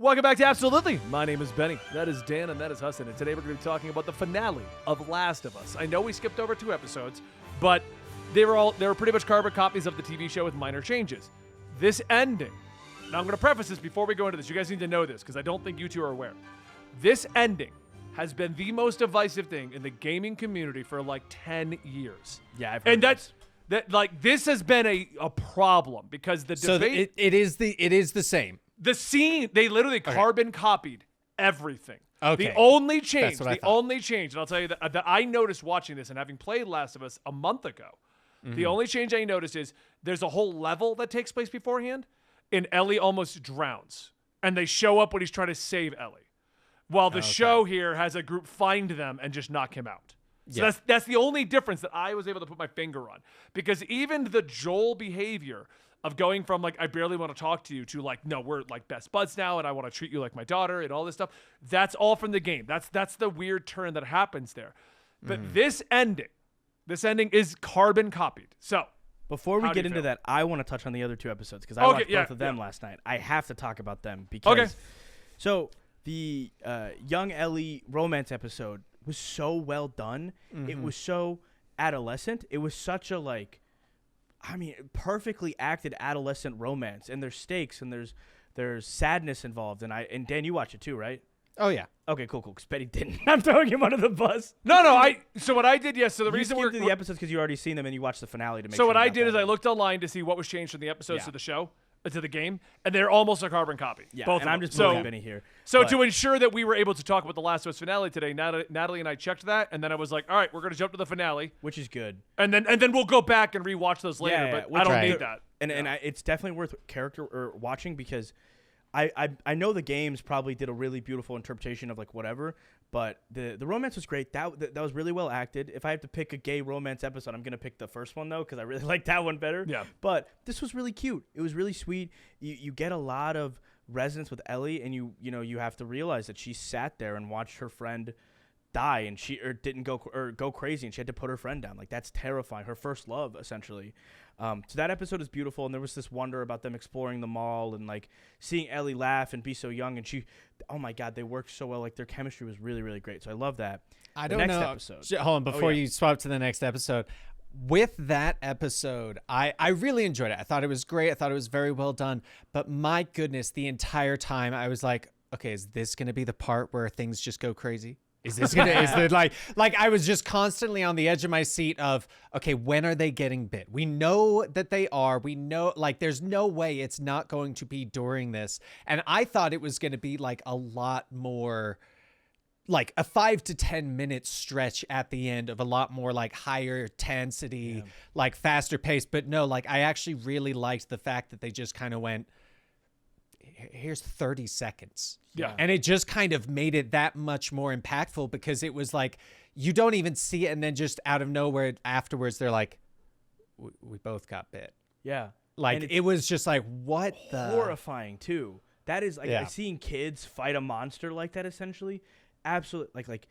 Welcome back to Absolutely. My name is Benny. That is Dan, and that is Hassan. And today we're going to be talking about the finale of Last of Us. I know we skipped over 2 episodes, but they were pretty much carbon copies of the TV show with minor changes. This ending. Now I'm going to preface this before we go into this. You guys need to know this because I don't think you two are aware. This ending has been the most divisive thing in the gaming community for like 10 years. Yeah, I've heard and this has been a problem because the debate. It is the same. The scene, they literally carbon copied everything. Okay. The only change, That's what I thought. and I'll tell you that I noticed watching this and having played Last of Us a month ago, the only change I noticed is there's a whole level that takes place beforehand, and Ellie almost drowns. And they show up when he's trying to save Ellie. While the show here has a group find them and just knock him out. So that's the only difference that I was able to put my finger on. Because even the Joel behavior of going from like, I barely want to talk to you to like, no, we're like best buds now and I want to treat you like my daughter and all this stuff. That's all from the game. That's the weird turn that happens there. But this ending is carbon copied. So before we get into that, I want to touch on the other 2 episodes because I watched both of them last night. I have to talk about them because so the young Ellie romance episode was so well done. It was so adolescent. It was such a perfectly acted adolescent romance, and there's stakes and there's sadness involved. And Dan, you watch it too, right? Oh yeah. Okay, cool. Because Betty didn't. I'm throwing him under the bus. No. So what I did, so the You reason skimmed through the episodes because you already seen them and you watched the finale to make. So sure what you I got did is that I in. looked online to see what was changed from the episodes to the show, to the game, and they're almost a carbon copy. Yeah, both and of I'm them. just bullying Benny here. So to ensure that we were able to talk about the Last of Us finale today, Natalie and I checked that, and then I was like, all right, we're going to jump to the finale, which is good. and then we'll go back and rewatch those later. Yeah, but I don't need that. And it's definitely worth watching because I know the games probably did a really beautiful interpretation of like whatever, but the romance was great. That was really well acted. If I have to pick a gay romance episode, I'm gonna pick the first one though because I really like that one better. Yeah. But this was really cute. It was really sweet. You get a lot of resonance with Ellie, and you have to realize that she sat there and watched her friend die, and she didn't go crazy, and she had to put her friend down. Like that's terrifying. Her first love, essentially. So that episode is beautiful, and there was this wonder about them exploring the mall and like seeing Ellie laugh and be so young, and oh my God, they worked so well. Like their chemistry was really, really great. So I love that. I don't know. Episode. Hold on, before you swap to the next episode. With that episode, I really enjoyed it. I thought it was great. I thought it was very well done. But my goodness, the entire time I was like, okay, is this going to be the part where things just go crazy? Is it like I was just constantly on the edge of my seat of, okay, when are they getting bit? We know that they are. We know, like, there's no way it's not going to be during this. And I thought it was going to be like a lot more, like a 5 to 10 minute stretch at the end of a lot more like higher intensity, like faster pace. But no, like I actually really liked the fact that they just kind of went, here's 30 seconds. Yeah. And it just kind of made it that much more impactful because it was like, you don't even see it. And then just out of nowhere afterwards, they're like, we both got bit. Yeah. Like it was just like, what horrifying too. That is like seeing kids fight a monster like that, essentially. Absolutely. Like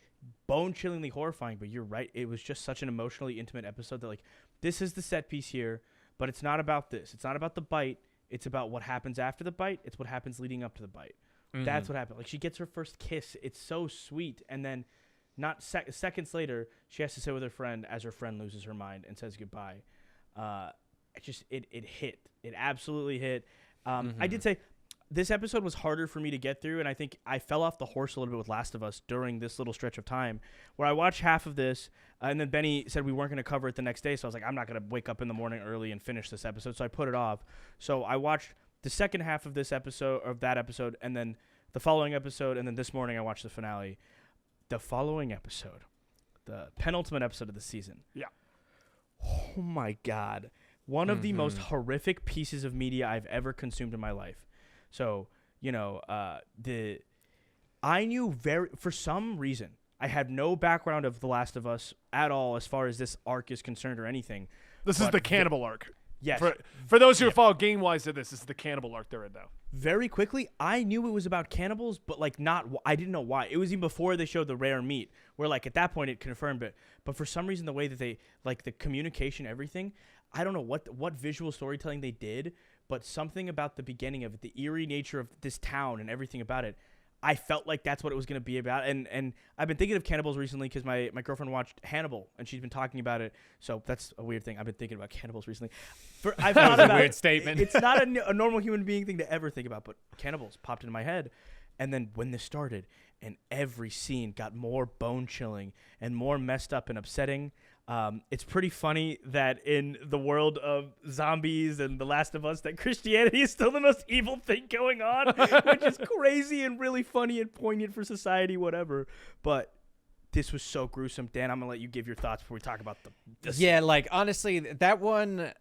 bone chillingly horrifying, but you're right. It was just such an emotionally intimate episode that like, this is the set piece here, but it's not about this. It's not about the bite. It's about what happens after the bite. It's what happens leading up to the bite. That's what happened. Like she gets her first kiss. It's so sweet. And then not seconds later, she has to sit with her friend as her friend loses her mind and says goodbye. It hit. It absolutely hit. I did say this episode was harder for me to get through. And I think I fell off the horse a little bit with Last of Us during this little stretch of time where I watched half of this. And then Benny said we weren't going to cover it the next day. So I was like, I'm not going to wake up in the morning early and finish this episode. So I put it off. So I watched the second half of that episode, and then the following episode, and then this morning I watched the finale. The following episode, the penultimate episode of the season. Yeah. Oh my God. One of the most horrific pieces of media I've ever consumed in my life. So, I knew for some reason, I had no background of The Last of Us at all as far as this arc is concerned or anything. This is the cannibal arc. Yes. For those who follow game-wise to this is the cannibal arc they're in now. Very quickly, I knew it was about cannibals, but like I didn't know why. It was even before they showed the rare meat, where like at that point it confirmed it. But for some reason, the way that they like the communication, everything, I don't know what visual storytelling they did, but something about the beginning of it, the eerie nature of this town and everything about it, I felt like that's what it was going to be about. And I've been thinking of cannibals recently because my girlfriend watched Hannibal and she's been talking about it. So that's a weird thing. I've been thinking about cannibals recently. I've That thought was a about weird statement. It's not a normal human being thing to ever think about, but cannibals popped into my head. And then when this started and every scene got more bone chilling and more messed up and upsetting, it's pretty funny that in the world of zombies and The Last of Us, that Christianity is still the most evil thing going on, which is crazy and really funny and poignant for society, whatever. But this was so gruesome. Dan, I'm going to let you give your thoughts before we talk about the Yeah, like, honestly, that one,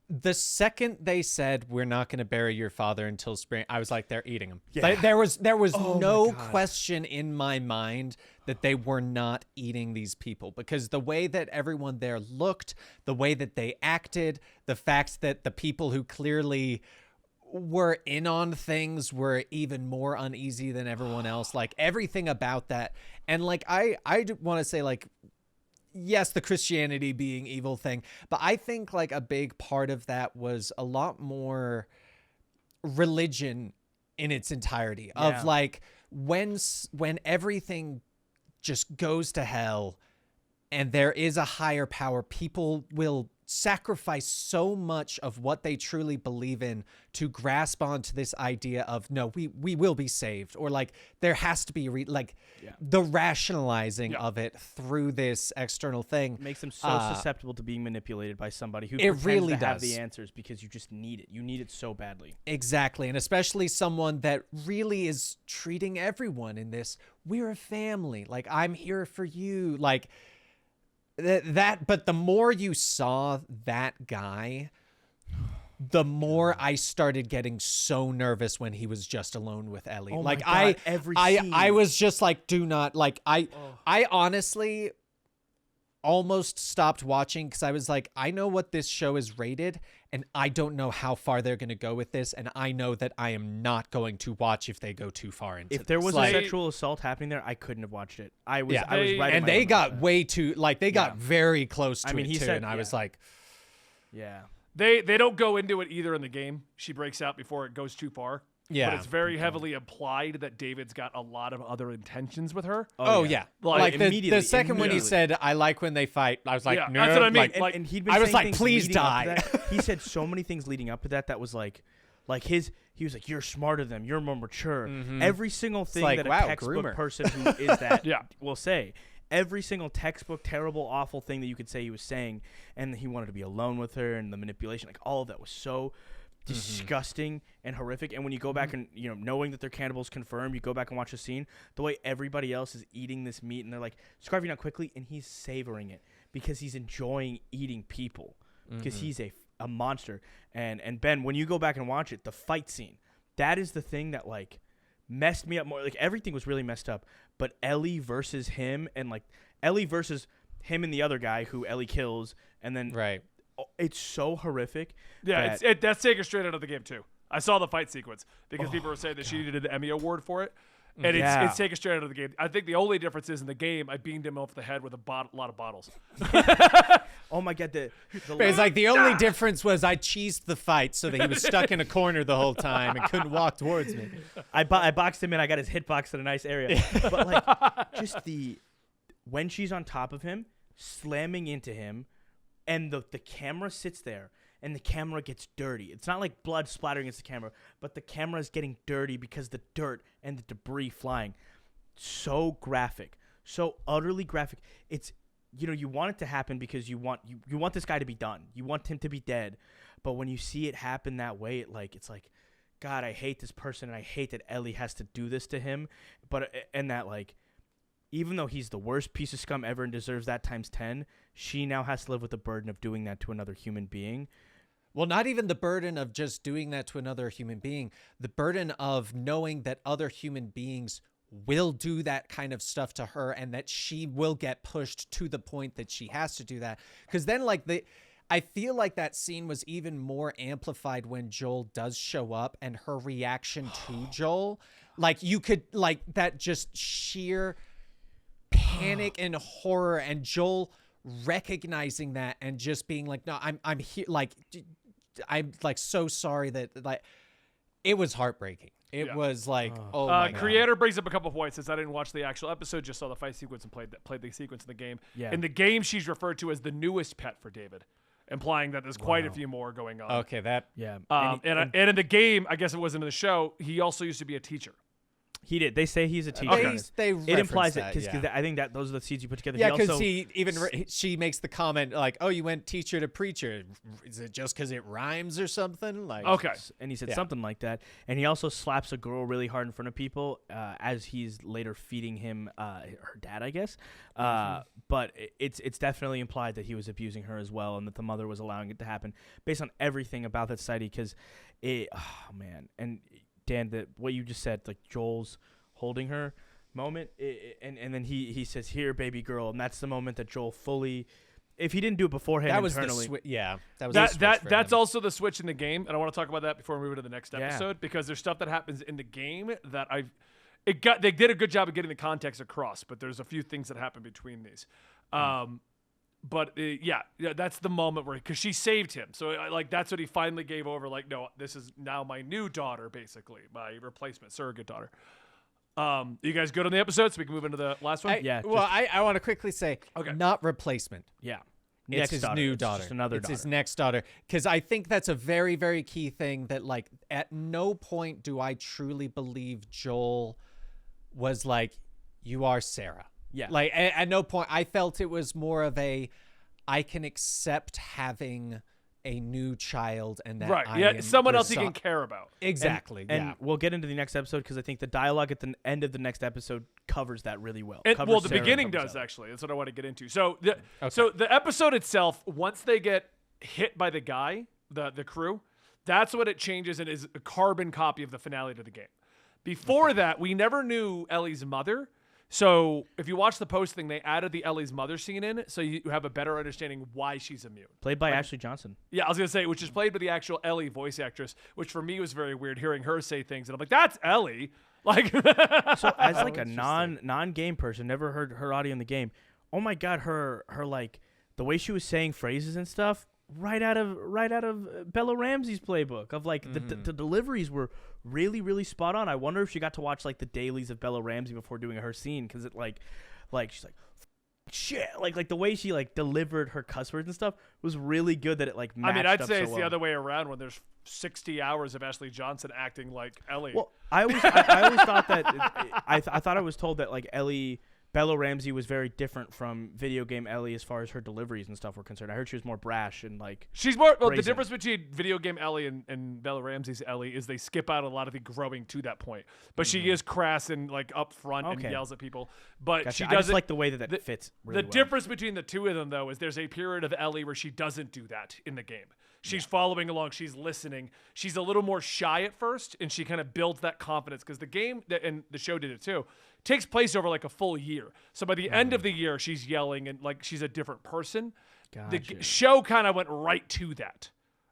the second they said, we're not going to bury your father until spring, I was like, they're eating him. Yeah. Like, there was Oh no my God. question in my mind that they were not eating these people, because the way that everyone there looked, the way that they acted, the fact that the people who clearly were in on things were even more uneasy than everyone else, like everything about that. And like, I want to say, like, yes, the Christianity being evil thing, but I think like a big part of that was a lot more religion in its entirety. Yeah. Of like, when everything just goes to hell and there is a higher power, people will sacrifice so much of what they truly believe in to grasp onto this idea of, no, we will be saved, or like there has to be the rationalizing of it through this external thing. It makes them so susceptible to being manipulated by somebody who it pretends really to have does. the answers because you just need it. You need it so badly. Exactly. And especially someone that really is treating everyone in this, we're a family, like I'm here for you, like that. But the more you saw that guy, the more I started getting so nervous when he was just alone with Ellie. Oh like my God, every scene. I was just like, do not, like, I honestly almost stopped watching because I was like, I know what this show is rated and I don't know how far they're going to go with this, and I know that I am not going to watch if they go too far into If there this. was Like, a sexual assault happening there, I couldn't have watched it. I was right. in and my they element got with that. way too, like, they got very close to I mean, it he too, said- and I was yeah. like, Yeah. They don't go into it either in the game. She breaks out before it goes too far. yeah. But it's very heavily implied that David's got a lot of other intentions with her. Oh yeah, Like, the immediately- second when he immediately. said, "I like when they fight," I was like, Yeah, "No, that's what I mean. like, Like, And he'd been I was saying like, things please leading up to die. that. He said so many things leading up to that was like he was like, you're smarter than them, you're more mature. Every single thing like, that a wow, textbook groomer. person who is that Yeah. will say. Every single textbook, terrible, awful thing that you could say he was saying, and he wanted to be alone with her, and the manipulation, like all of that was so disgusting and horrific. And when you go back and knowing that they're cannibals confirmed, you go back and watch the scene, the way everybody else is eating this meat, and they're like scarfing out quickly, and he's savoring it because he's enjoying eating people because he's a monster. And Ben, when you go back and watch it, the fight scene, that is the thing that like messed me up more. Like everything was really messed up, but Ellie versus him, and like Ellie versus him and the other guy who Ellie kills, and then right." it's so horrific. Yeah, that- that's taken straight out of the game too. I saw the fight sequence because people were saying that she needed an Emmy Award for it, and Yeah. it's taken straight out of the game. I think the only difference is in the game, I beamed him off the head with a lot of bottles. Oh my God, the But it's like the only difference was I cheesed the fight so that he was stuck in a corner the whole time and couldn't walk towards me. I boxed him in. I got his hitbox in a nice area. But like just when she's on top of him, slamming into him, and the camera sits there and the camera gets dirty. It's not like blood splattering against the camera, but the camera is getting dirty because the dirt and the debris flying. So graphic, so utterly graphic. It's you want it to happen because you want this guy to be done. You want him to be dead. But when you see it happen that way, it's like, God, I hate this person, and I hate that Ellie has to do this to him. But and that like, even though he's the worst piece of scum ever and deserves that times 10, she now has to live with the burden of doing that to another human being. Well, not even the burden of just doing that to another human being, the burden of knowing that other human beings will do that kind of stuff to her, and that she will get pushed to the point that she has to do that. Because then I feel like that scene was even more amplified when Joel does show up, and her reaction to Joel, like you could, like that just sheer panic and horror, and Joel recognizing that and just being like, no, I'm here, like I'm like so sorry that like it was heartbreaking. It was like, oh my God. Creator brings up a couple of points. Says I didn't watch the actual episode, just saw the fight sequence and played the sequence in the game. Yeah. In the game, she's referred to as the newest pet for David, implying that there's quite a few more going on. Okay, that Yeah. And in the game, I guess it wasn't in the show. He also used to be a teacher. He did. They say he's a teacher. Okay. They It implies reference it because I think that those are the seeds you put together. yeah, because because she makes the comment like, "Oh, you went teacher to preacher. Is it just because it rhymes or something?" Like, Okay. And he said something like that. And he also slaps a girl really hard in front of people as he's later feeding him her dad, I guess. But it's definitely implied that he was abusing her as well, and that the mother was allowing it to happen based on everything about that society. Because and Dan, what you just said, like Joel's holding her moment, and then he says, "Here, baby girl," and that's the moment that Joel fully. If he didn't do it beforehand, that was internally, That's also the switch in the game, and I want to talk about that before we move to the next episode because there's stuff that happens in the game that they did a good job of getting the context across, but there's a few things that happen between these. But that's the moment where because she saved him, so like that's what he finally gave over. Like, no, this is now my new daughter, basically my replacement surrogate daughter. You guys good on the episode, so we can move into the last one? I want to quickly say, not replacement. Yeah. It's his new daughter. Just another it's daughter. his next daughter. Because I think that's a very, very key thing that, like, at no point do I truly believe Joel was like, you are Sarah. Yeah. Like, at no point. I felt it was more of I can accept having a new child and that someone else he can care about. Exactly. And we'll get into the next episode because I think the dialogue at the end of the next episode covers that really well. The beginning does actually. That's what I want to get into. So the episode itself, once they get hit by the guy, the crew, that's when it changes and is a carbon copy of the finale to the game. Before that, we never knew Ellie's mother. So if you watch the post thing, they added the Ellie's mother scene in, so you have a better understanding why she's immune. Played by Ashley Johnson. Yeah, I was going to say, which is played by the actual Ellie voice actress, which for me was very weird hearing her say things. And I'm like, that's Ellie. Like, so as like a non-game person, never heard her audio in the game. Oh my God, her like the way she was saying phrases and stuff, right out of Bella Ramsey's playbook of like the deliveries were really, really spot on. I wonder if she got to watch like the dailies of Bella Ramsey before doing her scene because it like she's like shit like the way she like delivered her cuss words and stuff was really good that it like matched I'd up say so it's well. the other way around when there's 60 hours of Ashley Johnson acting like Ellie. Well, I always thought that I thought I was told that like Bella Ramsey was very different from video game Ellie as far as her deliveries and stuff were concerned. I heard she was more brash and like she's more. Well, the brazen. difference between video game Ellie and Bella Ramsey's Ellie is they skip out a lot of the growing to that point. But she is crass and like up front and yells at people. But gotcha. she I doesn't just like the way that fits. Really the well. difference between the two of them though is there's a period of Ellie where she doesn't do that in the game. She's following along. She's listening. She's a little more shy at first, and she kind of builds that confidence because the game and the show did it too. Takes place over like a full year. So by the end of the year, she's yelling and like she's a different person. Gotcha. The show kind of went right to that.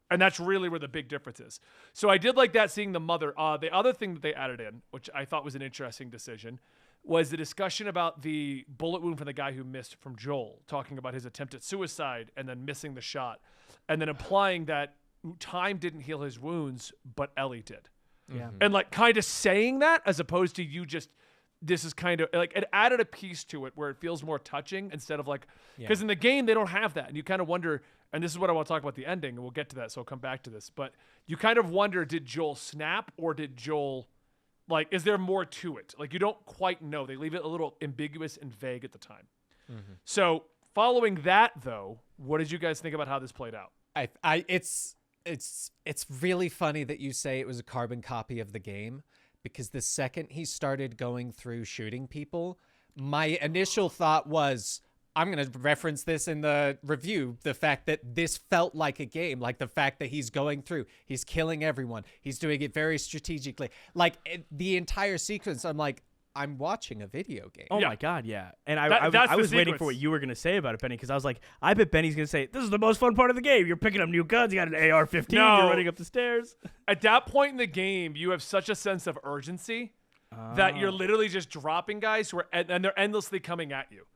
And that's really where the big difference is. So I did like that seeing the mother. The other thing that they added in, which I thought was an interesting decision, was the discussion about the bullet wound from the guy who missed from Joel, talking about his attempt at suicide and then missing the shot. And then implying that time didn't heal his wounds, but Ellie did. Yeah. And like kind of saying that as opposed to you just, this is kind of like it added a piece to it where it feels more touching instead of like, because in the game they don't have that. And you kind of wonder, and this is what I want to talk about the ending, and we'll get to that. So I'll come back to this, but you kind of wonder, did Joel snap or did Joel, like, is there more to it? Like you don't quite know. They leave it a little ambiguous and vague at the time. Mm-hmm. So following that though, what did you guys think about how this played out? It's really funny that you say it was a carbon copy of the game because the second he started going through shooting people, my initial thought was, I'm going to reference this in the review, the fact that this felt like a game, like the fact that he's going through, he's killing everyone, he's doing it very strategically. Like the entire sequence, I'm like, I'm watching a video game. Oh my God, yeah. And I was waiting for what you were going to say about it, Benny, because I was like, I bet Benny's going to say, this is the most fun part of the game. You're picking up new guns. You got an AR-15. You're running up the stairs. At that point in the game, you have such a sense of urgency that you're literally just dropping guys and they're endlessly coming at you.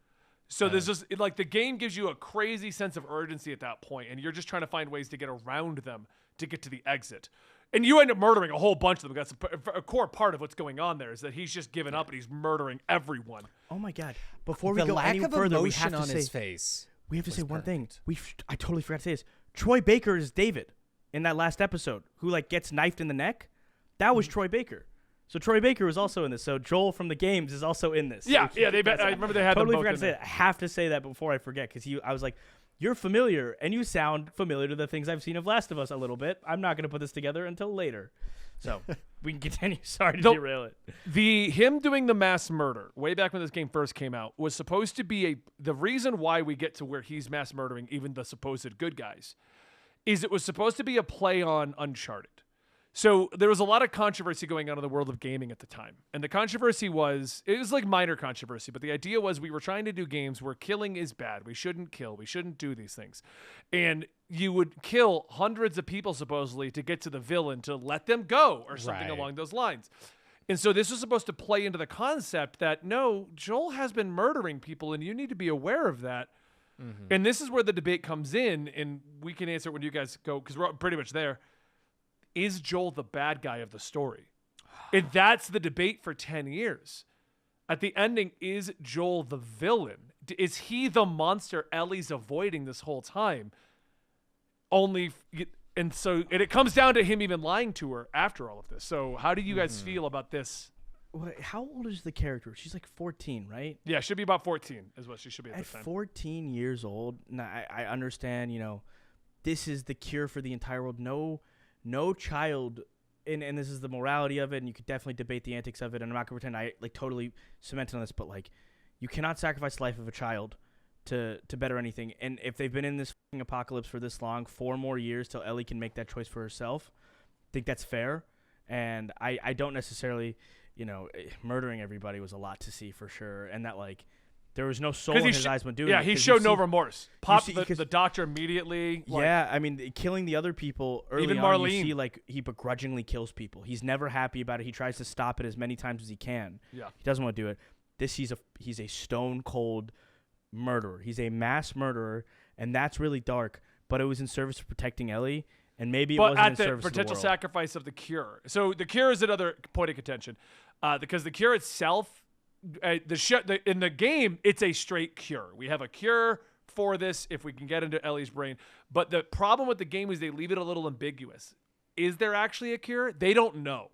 So there's just like the game gives you a crazy sense of urgency at that point, and you're just trying to find ways to get around them to get to the exit. And you end up murdering a whole bunch of them. That's a core part of what's going on there is that he's just given up and he's murdering everyone. Oh my God! Before we The go lack any of further, we emotion have to on say his face. we have to was say one thing. perfect. I totally forgot to say this. Troy Baker is David in that last episode, who like gets knifed in the neck. That was Troy Baker. So Troy Baker was also in this. So Joel from the games is also in this. Yeah, So yeah. I remember they had totally them both forgot in to say there. that. I have to say that before I forget because I was like, you're familiar and you sound familiar to the things I've seen of Last of Us a little bit. I'm not going to put this together until later. So we can continue. Sorry to derail it. Him doing the mass murder way back when this game first came out was supposed to be the reason why we get to where he's mass murdering even the supposed good guys is it was supposed to be a play on Uncharted. So there was a lot of controversy going on in the world of gaming at the time. And the controversy was, it was like minor controversy, but the idea was we were trying to do games where killing is bad. We shouldn't kill. We shouldn't do these things. And you would kill hundreds of people supposedly to get to the villain to let them go or something Right. along those lines. And so this was supposed to play into the concept that, no, Joel has been murdering people and you need to be aware of that. Mm-hmm. And this is where the debate comes in, and we can answer it when you guys go, because we're pretty much there. Is Joel the bad guy of the story? And that's the debate for 10 years. At the ending, is Joel the villain? Is he the monster Ellie's avoiding this whole time? And it comes down to him even lying to her after all of this. So how do you guys feel about this? Wait, how old is the character? She's like 14, right? Yeah, should be about 14 is what she should be at At this time. 14 years old, now, I understand, this is the cure for the entire world. No child, and this is the morality of it, and you could definitely debate the antics of it, and I'm not going to pretend I totally cemented on this, but you cannot sacrifice the life of a child to better anything. And if they've been in this fucking apocalypse for this long, 4 more years till Ellie can make that choice for herself, I think that's fair. And I don't necessarily, murdering everybody was a lot to see for sure, and that there was no soul in his eyes when doing it. Yeah, he showed no remorse. The doctor immediately. Yeah, I mean, killing the other people early even on, Marlene. you see, he begrudgingly kills people. He's never happy about it. He tries to stop it as many times as he can. Yeah. He doesn't want to do it. He's a stone cold murderer. He's a mass murderer, and that's really dark. But it was in service of protecting Ellie, and maybe it wasn't in service of the world. Potential sacrifice of the cure. So the cure is another point of contention, because the cure itself. In the game, it's a straight cure. We have a cure for this if we can get into Ellie's brain. But the problem with the game is they leave it a little ambiguous. Is there actually a cure? They don't know.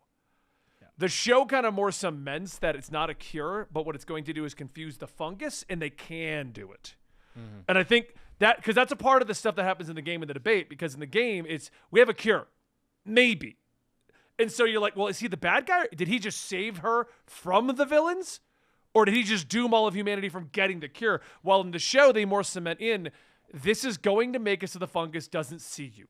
Yeah. The show kind of more cements that it's not a cure, but what it's going to do is confuse the fungus, and they can do it. Mm-hmm. And I think that, because that's a part of the stuff that happens in the game in the debate, because in the game, we have a cure. Maybe. And so you're like, well, is he the bad guy? Did he just save her from the villains? Or did he just doom all of humanity from getting the cure? While in the show, they more cement in, this is going to make it so the fungus doesn't see you.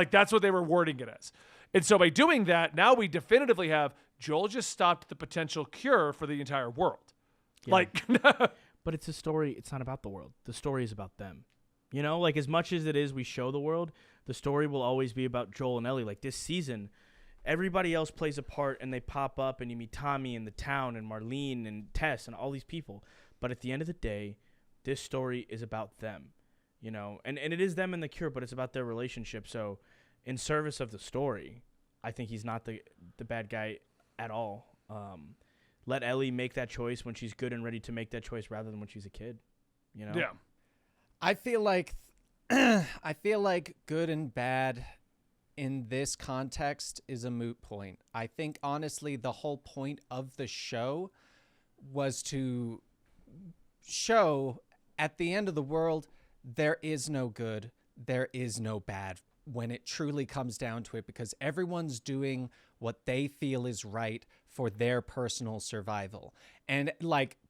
That's what they were wording it as. And so by doing that, now we definitively have Joel just stopped the potential cure for the entire world. Yeah. But it's a story. It's not about the world. The story is about them. As much as it is we show the world, the story will always be about Joel and Ellie. This season, everybody else plays a part, and they pop up, and you meet Tommy and the town and Marlene and Tess and all these people. But at the end of the day, this story is about them, and it is them and the cure, but it's about their relationship. So in service of the story, I think he's not the bad guy at all. Let Ellie make that choice when she's good and ready to make that choice rather than when she's a kid, Yeah. I feel like good and bad in this context is a moot point. I think, honestly, the whole point of the show was to show at the end of the world, there is no good, there is no bad when it truly comes down to it, because everyone's doing what they feel is right for their personal survival. And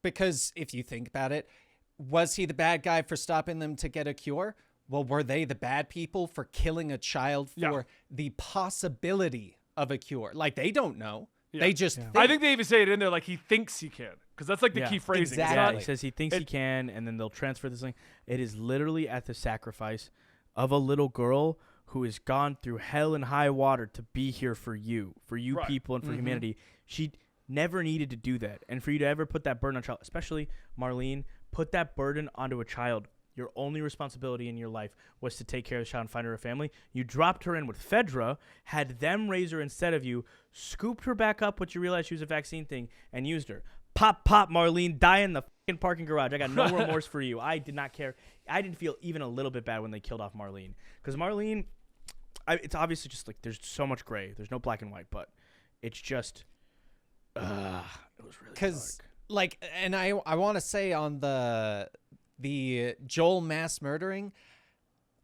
because if you think about it, was he the bad guy for stopping them to get a cure? Well, were they the bad people for killing a child for the possibility of a cure? They don't know. Yeah. They just think. I think they even say it in there he thinks he can. Because that's the key phrasing. Exactly. He says he thinks he can, and then they'll transfer this thing. It is literally at the sacrifice of a little girl who has gone through hell and high water to be here for you right. people, and for humanity. She never needed to do that. And for you to ever put that burden on a child, especially Marlene, put that burden onto a child. your only responsibility in your life was to take care of the child and find her a family. You dropped her in with Fedra, had them raise her instead of you, scooped her back up once you realized she was a vaccine thing, and used her. Pop, Marlene, die in the fucking parking garage. I got no remorse for you. I did not care. I didn't feel even a little bit bad when they killed off Marlene. Because Marlene, it's obviously just like there's so much gray. There's no black and white, but it's just, it was really dark. Like, and I want to say on the Joel mass murdering,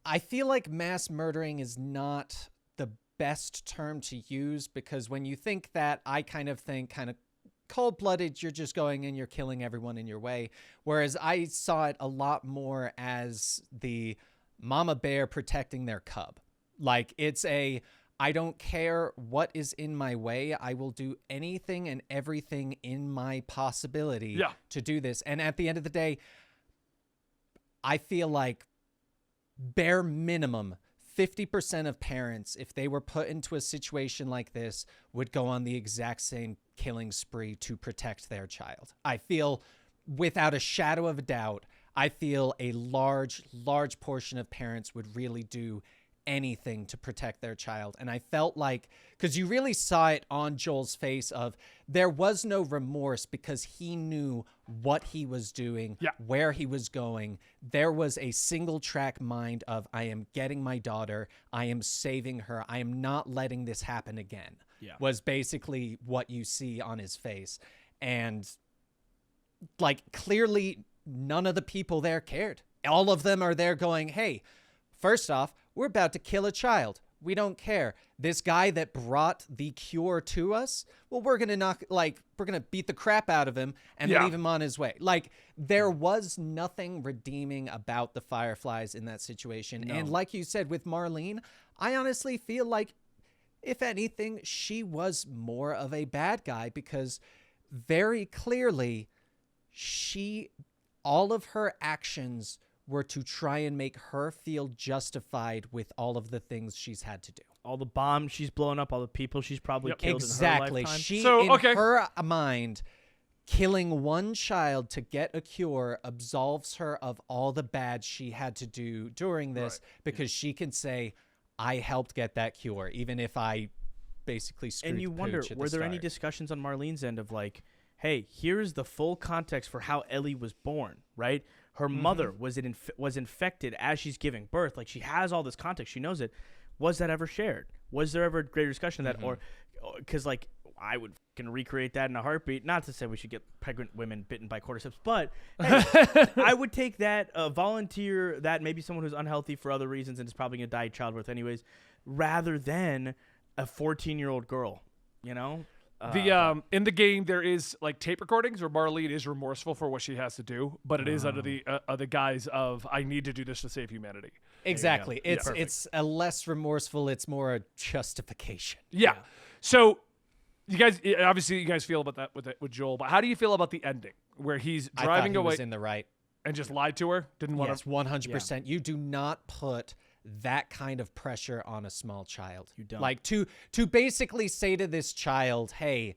I feel like mass murdering is not the best term to use, because when you think that, I kind of think kind of cold-blooded, you're just going and you're killing everyone in your way. Whereas I saw it a lot more as the mama bear protecting their cub. Like, it's I don't care what is in my way. I will do anything and everything in my possibility to do this. And at the end of the day, I feel like bare minimum 50% of parents, if they were put into a situation like this, would go on the exact same killing spree to protect their child. I feel, without a shadow of a doubt, I feel a large portion of parents would really do anything to protect their child. And I felt like, because you really saw it on Joel's face of, there was no remorse because he knew what he was doing, where he was going. There was a single track mind of, I am getting my daughter, I am saving her, I am not letting this happen again, was basically what you see on his face. And like, clearly none of the people there cared. All of them are there going, hey, first off, we're about to kill a child. We don't care. This guy that brought the cure to us, well, we're going to beat the crap out of him and leave him on his way. Like, there was nothing redeeming about the Fireflies in that situation. No. And like you said, with Marlene, I honestly feel like, if anything, she was more of a bad guy, because very clearly all of her actions were to try and make her feel justified with all of the things she's had to do. All the bombs she's blown up, all the people she's probably killed exactly. in her lifetime. She, in her mind, killing one child to get a cure absolves her of all the bad she had to do during this, because she can say, I helped get that cure, even if I basically screwed And you wonder, were there any discussions on Marlene's end of like, hey, here's the full context for how Ellie was born, right? Her mother was infected as she's giving birth. Like, she has all this context. She knows it. Was that ever shared? Was there ever a greater discussion of that? Or because, like, I would fucking recreate that in a heartbeat. Not to say we should get pregnant women bitten by cordyceps, but hey, I would take that, volunteer that, maybe someone who's unhealthy for other reasons and is probably going to die childbirth anyways, rather than a 14-year-old girl, you know? In the game, there is like tape recordings where Marlene is remorseful for what she has to do, but it is under the guise of, I need to do this to save humanity. Exactly. It's a less remorseful. It's more a justification. Yeah. So you guys, obviously you guys feel about that with Joel, but how do you feel about the ending where he's driving away? Was in the right and just lied to her? Didn't want to. 100%. Yeah. You do not put that kind of pressure on a small child. You don't. Like, to basically say to this child, hey,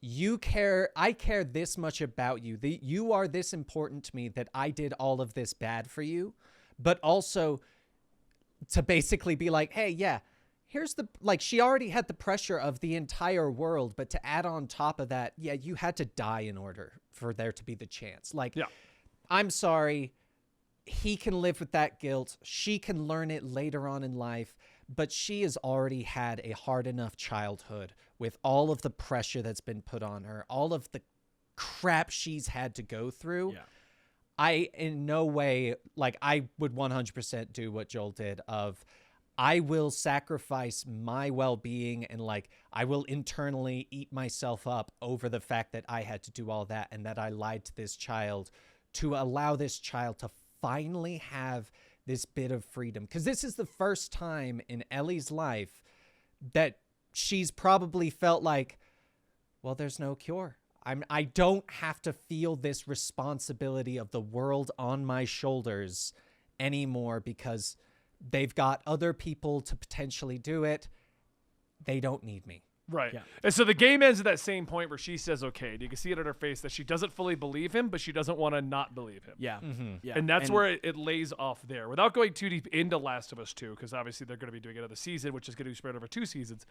I care this much about you. You are this important to me that I did all of this bad for you. But also to basically be like, hey, here's she already had the pressure of the entire world, but to add on top of that, you had to die in order for there to be the chance. I'm sorry. He can live with that guilt. She can learn it later on in life, but she has already had a hard enough childhood with all of the pressure that's been put on her, all of the crap she's had to go through. Yeah. I, in no way, I would 100% do what Joel did of, I will sacrifice my well-being and I will internally eat myself up over the fact that I had to do all that and that I lied to this child to allow this child to finally have this bit of freedom. Because this is the first time in Ellie's life that she's probably felt like, well, there's no cure. I don't have to feel this responsibility of the world on my shoulders anymore because they've got other people to potentially do it. They don't need me. Right. Yeah. And so the game ends at that same point where she says, okay. And you can see it in her face that she doesn't fully believe him, but she doesn't want to not believe him. Yeah. Yeah. And that's where it lays off there. Without going too deep into Last of Us 2, because obviously they're going to be doing another season, which is going to be spread over 2 seasons.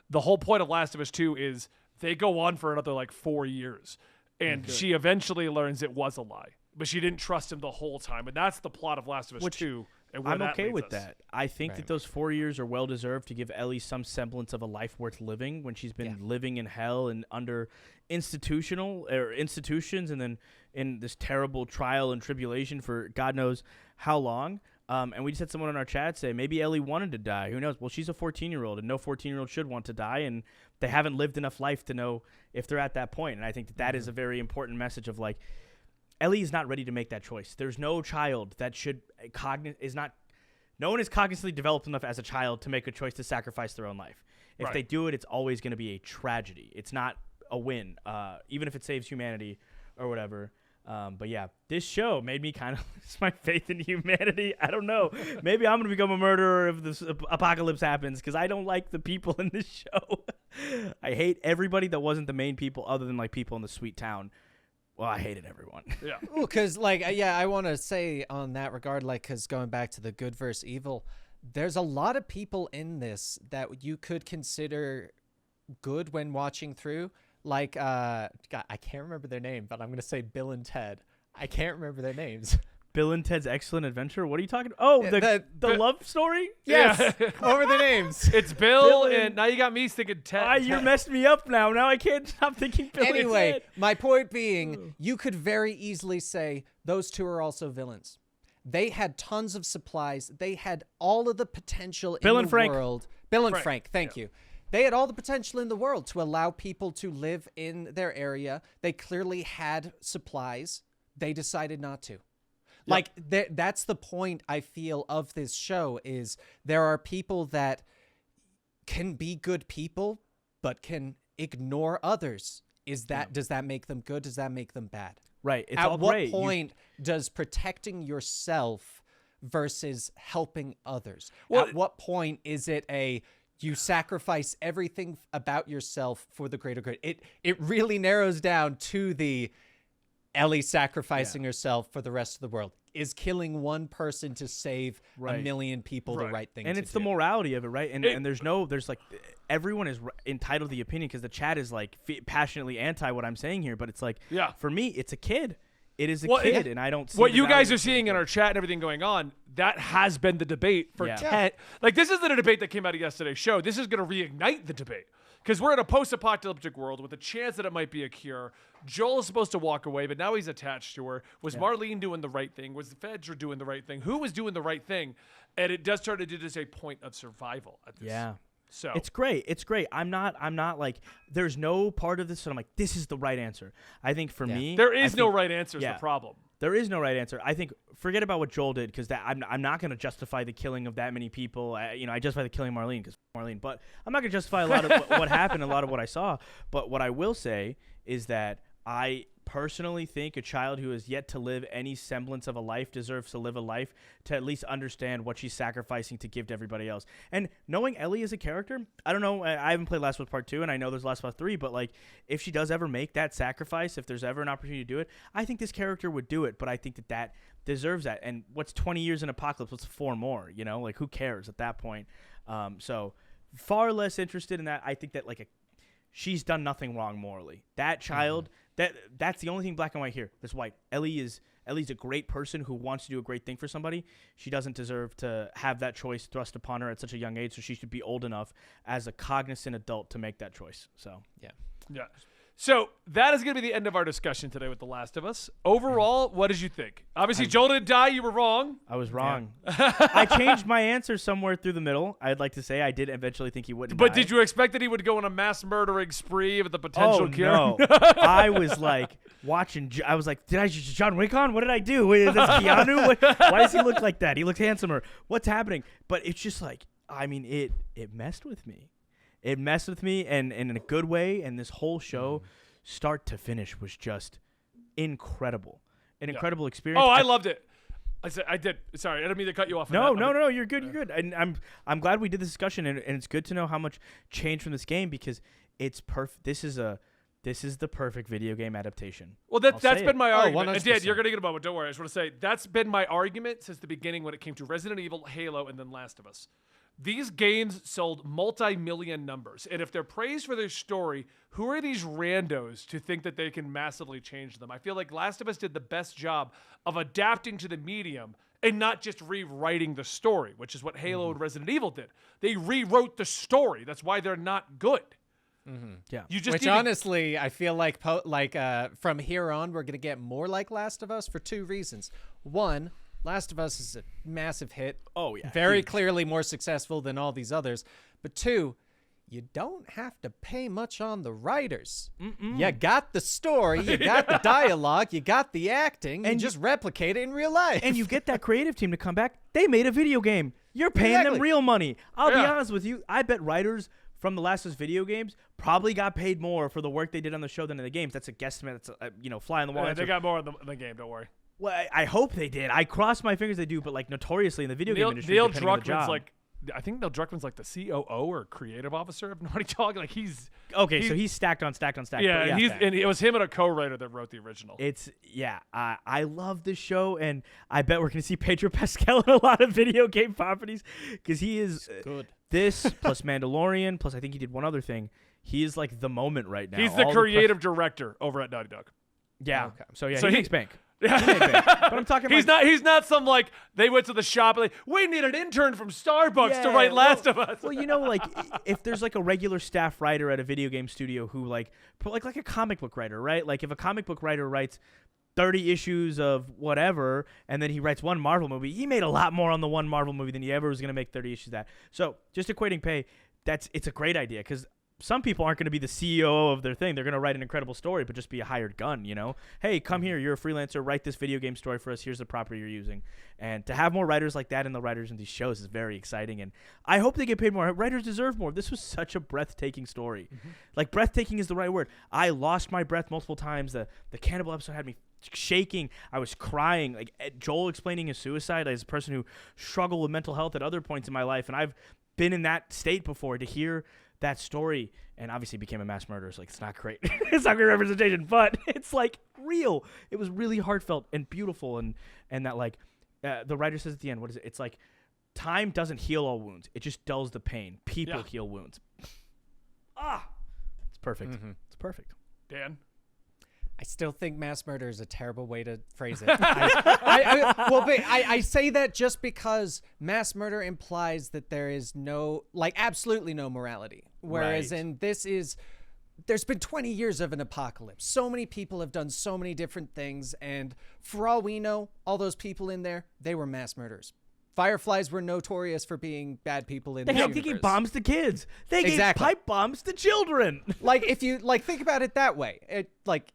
The whole point of Last of Us 2 is they go on for another like 4 years. And she eventually learns it was a lie. But she didn't trust him the whole time. And that's the plot of Last of Us 2. And where I'm that okay leads with us. that. I think that those 4 years are well deserved to give Ellie some semblance of a life worth living when she's been living in hell and under institutions and then in this terrible trial and tribulation for God knows how long. And we just had someone in our chat say maybe Ellie wanted to die. Who knows? Well, she's a 14-year-old, and no 14-year-old should want to die, and they haven't lived enough life to know if they're at that point. And I think that is a very important message of like, Ellie is not ready to make that choice. There's no child that should no one is cognitively developed enough as a child to make a choice to sacrifice their own life. If they do it, it's always going to be a tragedy. It's not a win, even if it saves humanity or whatever. But yeah, this show made me kind of lose my faith in humanity. I don't know. Maybe I'm going to become a murderer if this apocalypse happens because I don't like the people in this show. I hate everybody that wasn't the main people other than like people in the sweet town. Well, I hated everyone. Yeah. Well, because, like, I want to say on that regard, like, because going back to the good versus evil, there's a lot of people in this that you could consider good when watching through. Like, God, I can't remember their name, but I'm going to say Bill and Ted. I can't remember their names. Bill and Ted's Excellent Adventure? What are you talking about? Oh, the love story? Yes. What were the names? It's Bill and now you got me thinking Ted. You're messed me up now. Now I can't stop thinking Bill and Anyway, Ted. my point being, you could very easily say those two are also villains. They had tons of supplies. They had all of the potential Bill in and the Frank. world. Bill and Frank, thank you. They had all the potential in the world to allow people to live in their area. They clearly had supplies. They decided not to. Like, that's the point I feel of this show is there are people that can be good people, but can ignore others. Does that make them good? Does that make them bad? Right. It's At all what great. point does protecting yourself versus helping others? Well, At what point is it you sacrifice everything about yourself for the greater good? It really narrows down to the Ellie sacrificing herself for the rest of the world. Is killing one person to save a million people the right thing and to it's do? the morality of it, right? And there's like everyone is entitled to the opinion because the chat is like passionately anti what I'm saying here, but it's like for me it's a kid. It is a kid, and I don't see what the you value guys are of seeing in our chat and everything going on. That has been the debate for 10. Like, this isn't a debate that came out of yesterday's show. This is going to reignite the debate because we're in a post-apocalyptic world with a chance that it might be a cure. Joel is supposed to walk away, but now he's attached to her. Was Marlene doing the right thing? Was the Fedra doing the right thing? Who was doing the right thing? And it does turn into just a point of survival at this. Yeah. So it's great. It's great. I'm not like there's no part of this that I'm like this is the right answer. I think for me there is no right answer is the problem. There is no right answer. I think forget about what Joel did because I'm not going to justify the killing of that many people. I justify the killing of Marlene because Marlene, but I'm not going to justify a lot of what happened, a lot of what I saw. But what I will say is that I personally think a child who has yet to live any semblance of a life deserves to live a life to at least understand what she's sacrificing to give to everybody else. And knowing Ellie as a character, I don't know. I haven't played Last of Us Part 2, and I know there's Last of Us 3, but like if she does ever make that sacrifice, if there's ever an opportunity to do it, I think this character would do it. But I think that deserves that. And what's 20 years in Apocalypse? What's 4 more? You know, like who cares at that point? So far less interested in that. I think that she's done nothing wrong morally. That child. That's the only thing black and white here. That's white. Ellie's a great person who wants to do a great thing for somebody. She doesn't deserve to have that choice thrust upon her at such a young age, so she should be old enough as a cognizant adult to make that choice. So yeah. So that is going to be the end of our discussion today with The Last of Us. Overall, what did you think? Obviously, Joel didn't die. You were wrong. I was wrong. Yeah. I changed my answer somewhere through the middle. I'd like to say I did eventually think he wouldn't die. But did you expect that he would go on a mass murdering spree with the potential cure? No. I was like watching. I was like, did I just John Wick on? What did I do? Is that Keanu? Why does he look like that? He looks handsomer. What's happening? But it's just like, I mean, it messed with me. It messed with me, and in a good way. And this whole show, start to finish, was just incredible. An incredible experience. Oh, I loved it. I did. Sorry, I didn't mean to cut you off. No. You're good. You're good. And I'm glad we did this discussion, and it's good to know how much changed from this game because it's perfect. This is the perfect video game adaptation. Well, I'll that's say been it. my argument. And 100%. Dan, you're going to get a moment. Don't worry. I just want to say that's been my argument since the beginning when it came to Resident Evil, Halo, and then Last of Us. These games sold multi-million numbers. And if they're praised for their story, who are these randos to think that they can massively change them? I feel like Last of Us did the best job of adapting to the medium and not just rewriting the story, which is what Halo and Resident Evil did. They rewrote the story. That's why they're not good. Yeah. You just Which need to- honestly, I feel like from here on, we're gonna get more like Last of Us for two reasons. One, Last of Us is a massive hit. Oh, yeah, very huge. clearly more successful than all these others. But two, you don't have to pay much on the writers. You got the story, you got the dialogue, you got the acting, and you just replicate it in real life. And you get that creative team to come back. They made a video game. You're paying them Exactly. real money. I'll be Yeah. honest with you. I bet writers from the Last of Us video games probably got paid more for the work they did on the show than in the games. That's a guesstimate. That's a fly on the wall. Yeah, answer. they got more in the game. Don't worry. Well, I hope they did. I cross my fingers they do, but like notoriously in the video game industry, Neil depending on the Druckmann's job. like, I think Neil Druckmann's like the COO or creative officer of Naughty Dog. Like he's okay, so he's stacked on stacked on stacked. yeah, but and he's okay. and it was him and a co-writer that wrote the original. It's I love this show, and I bet we're gonna see Pedro Pascal in a lot of video game properties because he is good. this plus Mandalorian plus I think he did one other thing. He is like the moment right now. He's the All creative director over at Naughty Dog. yeah. Okay. So yeah, So he he- makes bank. He makes bank. But I'm talking. He's not some like they went to the shop and like we need an intern from Starbucks to write Last of Us. Well, like if there's like a regular staff writer at a video game studio who like a comic book writer, right? Like if a comic book writer writes 30 issues of whatever, and then he writes one Marvel movie, he made a lot more on the one Marvel movie than he ever was going to make 30 issues of that. So just equating pay, it's a great idea because some people aren't going to be the CEO of their thing. They're going to write an incredible story, but just be a hired gun, Hey, come here. You're a freelancer. Write this video game story for us. Here's the property you're using. And to have more writers like that and the writers in these shows is very exciting. And I hope they get paid more. Writers deserve more. This was such a breathtaking story. Like, breathtaking is the right word. I lost my breath multiple times. The cannibal episode had me shaking. I was crying. Like, Joel explaining his suicide as a person who struggled with mental health at other points in my life. And I've been in that state before. To hear that story, and obviously became a mass murderer. So like, it's not great. It's not great representation, but it's like real. It was really heartfelt and beautiful, and that like the writer says at the end, what is it? It's like time doesn't heal all wounds. It just dulls the pain. People heal wounds. It's perfect. It's perfect. Dan. I still think mass murder is a terrible way to phrase it. I say that just because mass murder implies that there is absolutely no morality. Whereas Right. there's been 20 years of an apocalypse. So many people have done so many different things. And for all we know, all those people in there, they were mass murderers. Fireflies were notorious for being bad people in They the gave universe. bombs to kids. They gave Exactly. pipe bombs to children. If you think about it that way,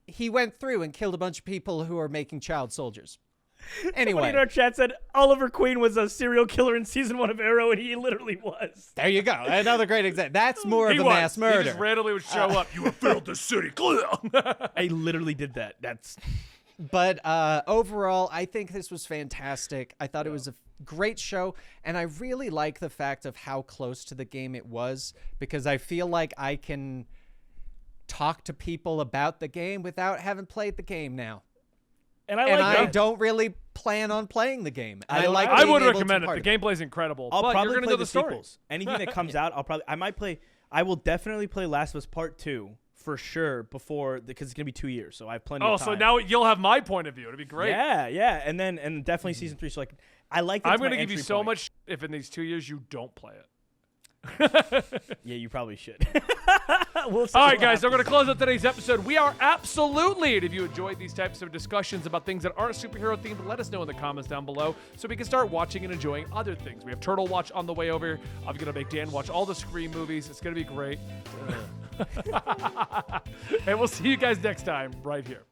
he went through and killed a bunch of people who are making child soldiers. Somebody Anyway, in our chat said Oliver Queen was a serial killer in season 1 of Arrow, and he literally was. there you go. Another great example. That's more He of a was. mass murder. He just randomly would show up. You have failed the city. I literally did that. That's But overall, I think this was fantastic. I thought it was a great show, and I really like the fact of how close to the game it was, because I feel like I can talk to people about the game without having played the game now. and I And like I that. don't really plan on playing the game. And I don't- I being would able to recommend it. part The of gameplay's incredible. I'll but probably you're gonna play know the the story. sequels. Anything that comes out, I will definitely play Last of Us Part 2 for sure because it's gonna be 2 years, so I have plenty Oh, of time. so now you'll have my point of view. It'd be great. Yeah, and definitely season 3. So like, I like. That I'm it's my going to give you entry so point. much if in these 2 years you don't play it. Yeah, you probably should. We'll see All right, what guys, we're going happens. to close out today's episode. We are absolutely, and if you enjoyed these types of discussions about things that aren't superhero themed, let us know in the comments down below so we can start watching and enjoying other things. We have Turtle Watch on the way over. I'm going to make Dan watch all the Scream movies. It's going to be great. And we'll see you guys next time right here.